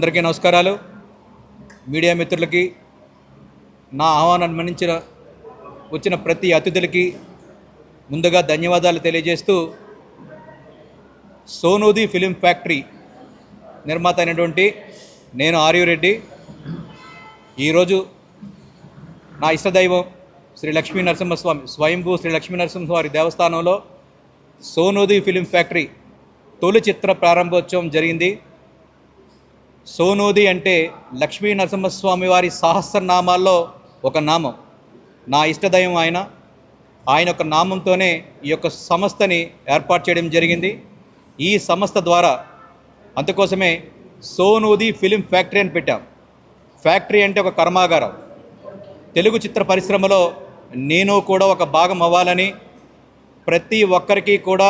అందరికీ నమస్కారాలు. మీడియా మిత్రులకి, నా ఆహ్వానాన్ని మన్నించిన వచ్చిన ప్రతి అతిథులకి ముందుగా ధన్యవాదాలు తెలియజేస్తూ, సోనూది ఫిలిం ఫ్యాక్టరీ నిర్మాత అయినటువంటి నేను ఆర్యు రెడ్డి ఈరోజు నా ఇష్టదైవం శ్రీ లక్ష్మీ నరసింహస్వామి, స్వయంభూ శ్రీ లక్ష్మీ నరసింహస్వామి దేవస్థానంలో సోనూది ఫిలిం ఫ్యాక్టరీ తొలి చిత్ర ప్రారంభోత్సవం జరిగింది. సోనూది అంటే లక్ష్మీ నరసింహస్వామి వారి సహస్రనామాల్లో ఒక నామం. నా ఇష్టదైవం ఆయన యొక్క నామంతోనే ఈ యొక్క సంస్థని ఏర్పాటు చేయడం జరిగింది. ఈ సంస్థ ద్వారా అందుకోసమే సోనూది ఫిలిం ఫ్యాక్టరీ అని పెట్టాం. ఫ్యాక్టరీ అంటే ఒక కర్మాగారం. తెలుగు చిత్ర పరిశ్రమలో నేను కూడా ఒక భాగం అవ్వాలని, ప్రతి ఒక్కరికి కూడా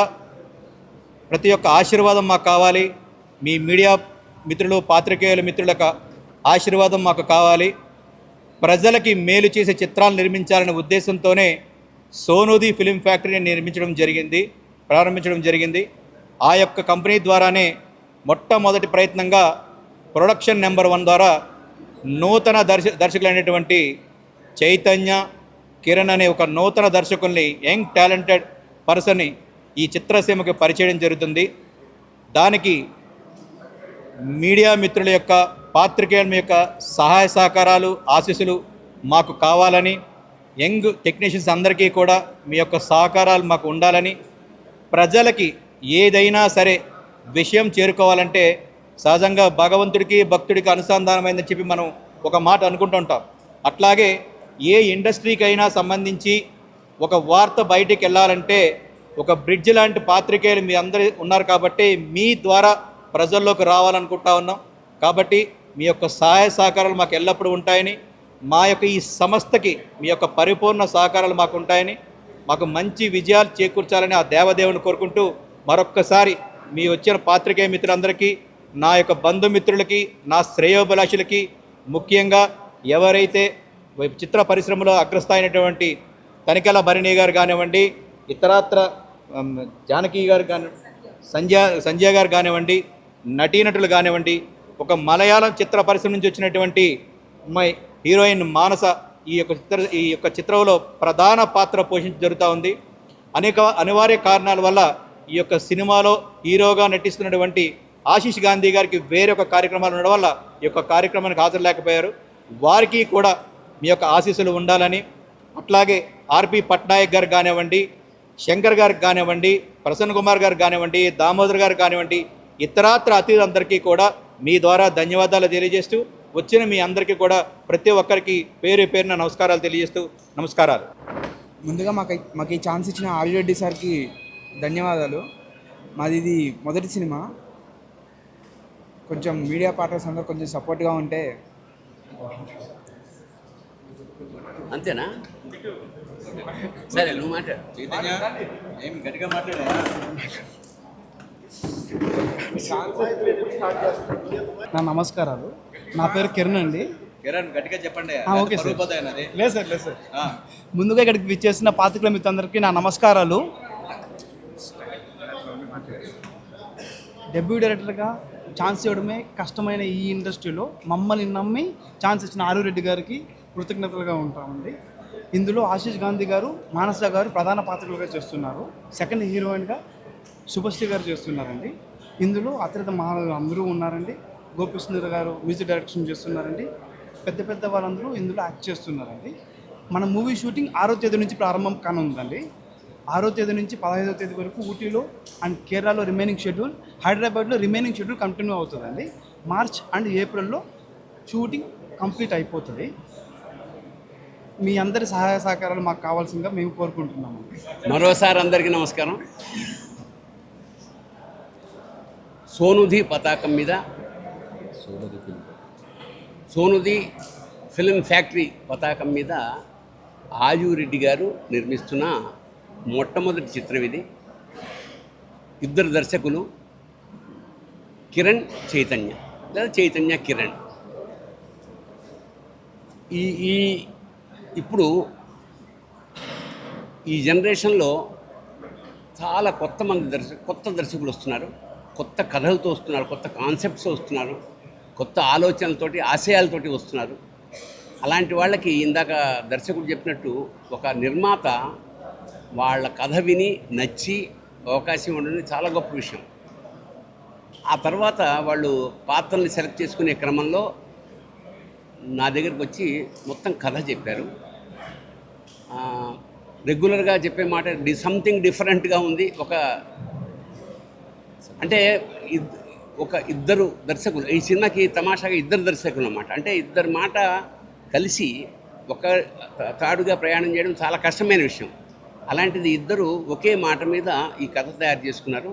ప్రతి ఒక్క ఆశీర్వాదం మాకు కావాలి. మీ మీడియా మిత్రులు, పాత్రికేయుల మిత్రులకు ఆశీర్వాదం మాకు కావాలి. ప్రజలకి మేలు చేసే చిత్రాలు నిర్మించాలనే ఉద్దేశంతోనే సోనూది ఫిలిం ఫ్యాక్టరీని ప్రారంభించడం జరిగింది. ఆ యొక్క కంపెనీ ద్వారానే మొట్టమొదటి ప్రయత్నంగా ప్రొడక్షన్ నెంబర్ 1 ద్వారా నూతన దర్శకులైనటువంటి చైతన్య, కిరణ్ అనే ఒక నూతన దర్శకుల్ని, యంగ్ టాలెంటెడ్ పర్సన్ని ఈ చిత్రసీమకి పరిచయం జరుగుతుంది. దానికి మీడియా మిత్రుల యొక్క, పాత్రికేయుల యొక్క సహాయ సహకారాలు, ఆశీస్సులు మాకు కావాలని, యంగ్ టెక్నీషియన్స్ అందరికీ కూడా మీ యొక్క సహకారాలు మాకు ఉండాలని, ప్రజలకి ఏదైనా సరే విషయం చేరుకోవాలంటే సహజంగా భగవంతుడికి భక్తుడికి అనుసంధానమైందని చెప్పి మనం ఒక మాట అనుకుంటుంటాం. అట్లాగే ఏ ఇండస్ట్రీకి అయినా సంబంధించి ఒక వార్త బయటికి వెళ్ళాలంటే ఒక బ్రిడ్జ్ లాంటి పాత్రికేయులు మీ అందరూ ఉన్నారు కాబట్టి మీ ద్వారా ప్రజల్లోకి రావాలనుకుంటా ఉన్నాం. కాబట్టి మీ యొక్క సహాయ సహకారాలు మాకు ఎల్లప్పుడూ ఉంటాయని, మా యొక్క ఈ సంస్థకి మీ యొక్క పరిపూర్ణ సహకారాలు మాకు ఉంటాయని, మాకు మంచి విజయాలు చేకూర్చాలని ఆ దేవదేవుని కోరుకుంటూ, మరొక్కసారి మీ వచ్చిన పాత్రికేయ మిత్రులందరికీ, నా యొక్క బంధుమిత్రులకి, నా శ్రేయోభిలాషులకి, ముఖ్యంగా ఎవరైతే చిత్ర పరిశ్రమలో అగ్రస్థాయినటువంటి తనికెల భరణి గారు కానివ్వండి, ఇతరత్ర జానకి గారు సంజయ్ గారు కానివ్వండి, నటీనటులు కానివ్వండి, ఒక మలయాళం చిత్ర పరిశ్రమ నుంచి వచ్చినటువంటి అమ్మాయి హీరోయిన్ మానస ఈ యొక్క చిత్రంలో ప్రధాన పాత్ర జరుగుతూ ఉంది. అనేక అనివార్య కారణాల వల్ల ఈ యొక్క సినిమాలో హీరోగా నటిస్తున్నటువంటి ఆశీష్ గాంధీ గారికి వేరొక కార్యక్రమాలు ఉండడం వల్ల ఈ యొక్క కార్యక్రమానికి హాజరులేకపోయారు. వారికి కూడా మీ యొక్క ఆశీస్సులు ఉండాలని, అట్లాగే ఆర్పి పట్నాయక్ గారు కానివ్వండి, శంకర్ గారికి కానివ్వండి, ప్రసన్న కుమార్ గారు కానివ్వండి, దామోదర్ గారు కానివ్వండి, ఇతరాత్ర అతిథులందరికీ కూడా మీ ద్వారా ధన్యవాదాలు తెలియజేస్తూ, వచ్చిన మీ అందరికీ కూడా ప్రతి ఒక్కరికి పేరు పేరున నమస్కారాలు తెలియజేస్తూ, నమస్కారాలు. ముందుగా మాకు ఈ ఛాన్స్ ఇచ్చిన ఆర్యు రెడ్డి సార్కి ధన్యవాదాలు. మాది ఇది మొదటి సినిమా. కొంచెం మీడియా పార్ట్నర్స్ అందరూ కొంచెం సపోర్ట్గా ఉంటే. అంతేనా? సరే, నువ్వు మాట్లాడు. ఏం గట్టిగా మాట్లాడా? నా నమస్కారాలు. నా పేరు కిరణ్ అండి. కిరణ్ గట్టిగా చెప్పండి. Okay sir. లేదు సార్. ముందుగా ఇక్కడికి విచ్చేసిన పాత్రికేయుల మిత్రులందరికీ నా నమస్కారాలు. డెబ్యూ డైరెక్టర్గా ఛాన్స్ ఇవ్వడమే కష్టమైన ఈ ఇండస్ట్రీలో మమ్మల్ని నమ్మి ఛాన్స్ ఇచ్చిన ఆర్యు రెడ్డి గారికి కృతజ్ఞతలుగా ఉంటామండి. ఇందులో ఆశీష్ గాంధీ గారు, మానస గారు ప్రధాన పాత్రలుగా చేస్తున్నారు. సెకండ్ హీరోయిన్గా శుభశ్రీ గారు చేస్తున్నారండి. ఇందులో అతిథి మహారాజు అందరూ ఉన్నారండి. గోపిసుందర్ గారు మ్యూజిక్ డైరెక్షన్ చేస్తున్నారండి. పెద్ద వాళ్ళందరూ ఇందులో యాక్ట్ చేస్తున్నారండి. మన మూవీ షూటింగ్ 6వ తేదీ నుంచి ప్రారంభం కానుందండి. 6వ తేదీ నుంచి 15వ తేదీ వరకు ఊటీలో అండ్ కేరళలో రిమైనింగ్ షెడ్యూల్, హైదరాబాద్లో రిమైనింగ్ షెడ్యూల్ కంటిన్యూ అవుతుందండి. మార్చ్ అండ్ ఏప్రిల్లో షూటింగ్ కంప్లీట్ అయిపోతుంది. మీ అందరి సహాయ సహకారాలు మాకు కావాల్సిందిగా మేము కోరుకుంటున్నాము. మరోసారి అందరికీ నమస్కారం. సోనూది పతాకం మీద, సోనూది ఫిలిం ఫ్యాక్టరీ పతాకం మీద ఆర్యు రెడ్డి గారు నిర్మిస్తున్న మొట్టమొదటి చిత్రం ఇది. ఇద్దరు దర్శకులు, కిరణ్ చైతన్య, లేదా చైతన్య కిరణ్. ఈ ఇప్పుడు ఈ జనరేషన్లో చాలా కొత్త దర్శకులు వస్తున్నారు, కొత్త కథలతో వస్తున్నారు, కొత్త కాన్సెప్ట్స్ వస్తున్నారు. కొత్త ఆలోచనలతోటి ఆశయాలతోటి వస్తున్నారు. అలాంటి వాళ్ళకి ఇందాక దర్శకుడు చెప్పినట్టు ఒక నిర్మాత వాళ్ళ కథ విని నచ్చి అవకాశం ఉండడం చాలా గొప్ప విషయం. ఆ తర్వాత వాళ్ళు పాత్రల్ని సెలెక్ట్ చేసుకునే క్రమంలో నా దగ్గరికి వచ్చి మొత్తం కథ చెప్పారు. రెగ్యులర్గా చెప్పే మాట సంథింగ్ డిఫరెంట్గా ఉంది. ఒక ఇద్దరు దర్శకులు, ఈ సినిమాకి తమాషాగా ఇద్దరు దర్శకులు అన్నమాట. అంటే ఇద్దరు మాట కలిసి ఒక తాడుగా ప్రయాణం చేయడం చాలా కష్టమైన విషయం. అలాంటిది ఇద్దరు ఒకే మాట మీద ఈ కథ తయారు చేసుకున్నారు.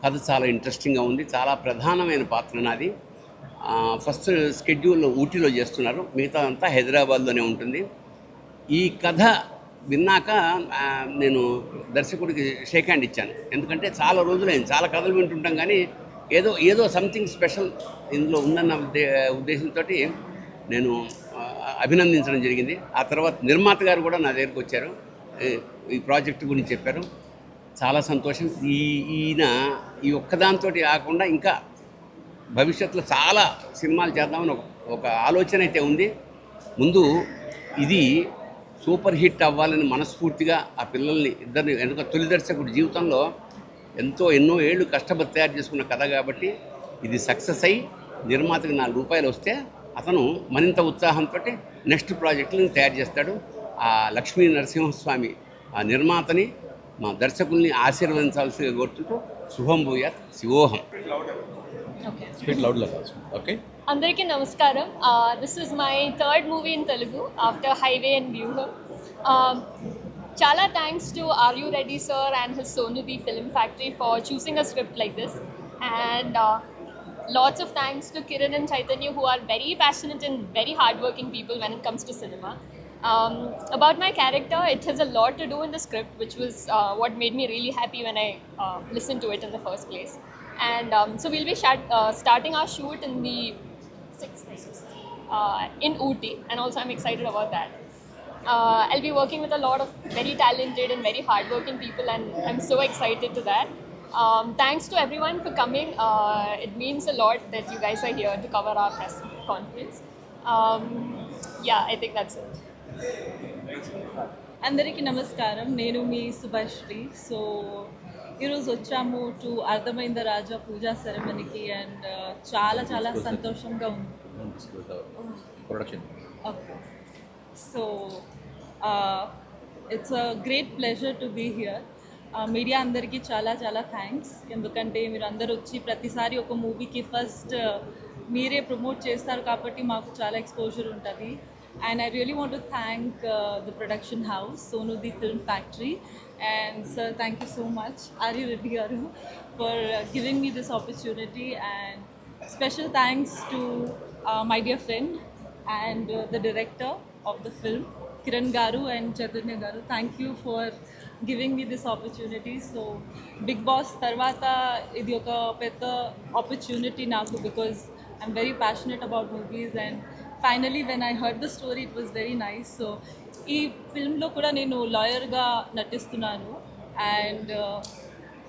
కథ చాలా ఇంట్రెస్టింగ్గా ఉంది. చాలా ప్రధానమైన పాత్ర నాది. ఫస్ట్ స్కెడ్యూల్ ఊటీలో చేస్తున్నారు, మిగతా అంతా హైదరాబాద్లోనే ఉంటుంది. ఈ కథ విన్నాక నేను దర్శకుడికి షేక్ హ్యాండ్ ఇచ్చాను. ఎందుకంటే చాలా రోజులైంది, చాలా కథలు వింటుంటాం, కానీ ఏదో సంథింగ్ స్పెషల్ ఇందులో ఉందన్న ఉద్దేశంతో నేను అభినందించడం జరిగింది. ఆ తర్వాత నిర్మాత గారు కూడా నా దగ్గరికి వచ్చారు, ఈ ప్రాజెక్టు గురించి చెప్పారు. చాలా సంతోషం. ఈయన ఈ ఒక్కదాంతో కాకుండా ఇంకా భవిష్యత్తులో చాలా సినిమాలు చేద్దామని ఒక ఆలోచన అయితే ఉంది. ముందు ఇది సూపర్ హిట్ అవ్వాలని మనస్ఫూర్తిగా ఆ పిల్లల్ని ఇద్దరిని, ఎందుకంటే తొలి దర్శకుడి జీవితంలో ఎన్నో ఏళ్ళు కష్టపడి తయారు చేసుకున్న కథ కాబట్టి ఇది సక్సెస్ అయ్యి నిర్మాతకి ₹4 వస్తే అతను మరింత ఉత్సాహంతో నెక్స్ట్ ప్రాజెక్టులను తయారు చేస్తాడు. ఆ లక్ష్మీ నరసింహస్వామి ఆ నిర్మాతని, మా దర్శకుల్ని ఆశీర్వదించాల్సిగా కోరుతుంటూ శుభం భూయాత్, శివోహం. ఓకే, అందరికీ నమస్కారం. This is my third movie in Telugu after highway and వ్యూహం. Chala thanks to Are You Ready sir and his Sonudi Film Factory for choosing a script like this, and lots of thanks to Kiran and Chaitanya, who are very passionate and very hardworking people when it comes to cinema. About my character, it has a lot to do in the script, which was what made me really happy when I listened to it in the first place. And so we'll be starting our shoot in the 6th in Ooty, and also I'm excited about that. I'll be working with a lot of very talented and very hardworking people, and I'm so excited to that. Thanks to everyone for coming. It means a lot that you guys are here to cover our press conference. Yeah, I think that's it. అందరికీ నమస్కారం. నేను మీ Subhashri. So ఈరోజు వచ్చాము to అర్థమైంద Raja Pooja సెరమనీకి, and చాలా చాలా సంతోషంగా ఉంది. Okay, so it's a great pleasure to be here. Media అందరికీ చాలా చాలా థ్యాంక్స్, ఎందుకంటే మీరు అందరు వచ్చి ప్రతిసారి ఒక మూవీకి ఫస్ట్ మీరే ప్రమోట్ చేస్తారు కాబట్టి మాకు చాలా ఎక్స్పోజర్ ఉంటుంది. And I really want to thank the production house, Sonudi Film Factory. And sir, thank you so much, Are You Ready garu, for giving me this opportunity. And special thanks to my dear friend and the director of the film, Kiran garu and Chaitanya garu. Thank you for giving me this opportunity. So Big Boss tarvata idi oka pedda opportunity naku, because I'm very passionate about movies, and finally when I heard the story it was very nice. So ఈ ఫిల్మ్లో కూడా నేను లాయర్గా నటిస్తున్నాను, and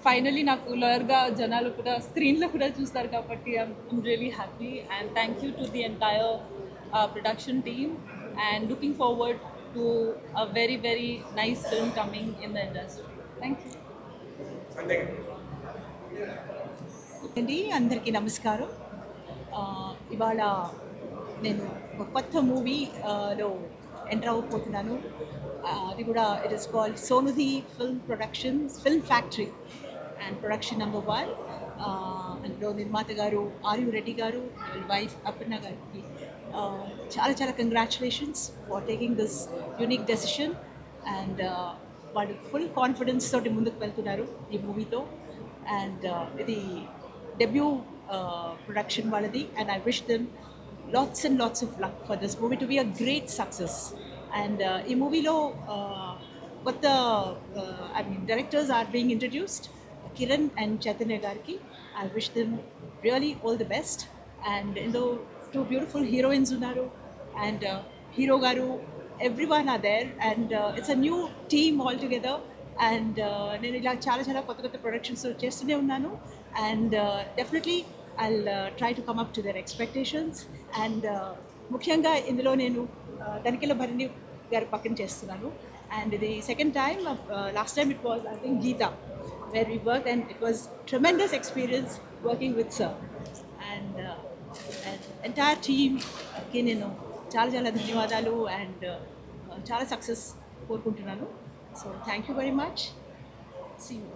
finally నాకు లాయర్గా జనాలు కూడా స్క్రీన్లో కూడా చూస్తారు కాబట్టి I'm really happy. And thank you to the entire production team, and looking forward to a very very nice film coming in the industry. Thank you అండి. అందరికీ నమస్కారం. ఇవాళ నేను ఒక కొత్త మూవీలో ఎంటర్ అవ్వబోతున్నాను. అది కూడా ఇట్ ఇస్ కాల్డ్ సోనుది film factory and production number 1. అందులో నిర్మాత గారు ఆర్ యు రెడ్డి గారు, వైఫ్ అపర్ణ గారికి చాలా చాలా congratulations for taking this unique decision. And వాళ్ళు ఫుల్ కాన్ఫిడెన్స్ తోటి ముందుకు వెళ్తున్నారు ఈ మూవీతో. అండ్ ఇది డెబ్యూ ప్రొడక్షన్ వాళ్ళది, and I wish them lots and lots of luck for this movie to be a great success. And ee movie lo kotta directors are being introduced, Kiran and Chaitanya gariki. I wish them really all the best. And in the two beautiful heroines unnaru, and hero garu, everyone are there, and it's a new team all together. And nenu ila chaala kotta productions chestune unnanu, and definitely I'll try to come up to their expectations. And ముఖ్యంగా ఇందులో నేను తనిఖీల భరణి గారి పక్కన చేస్తున్నాను. And the second time, last time it was, I think, Geeta, where we worked, and it was tremendous experience working with sir. And entire team కి నేను చాలా చాలా ధన్యవాదాలు అండ్ చాలా సక్సెస్ కోరుకుంటున్నాను. So thank you very much. See you.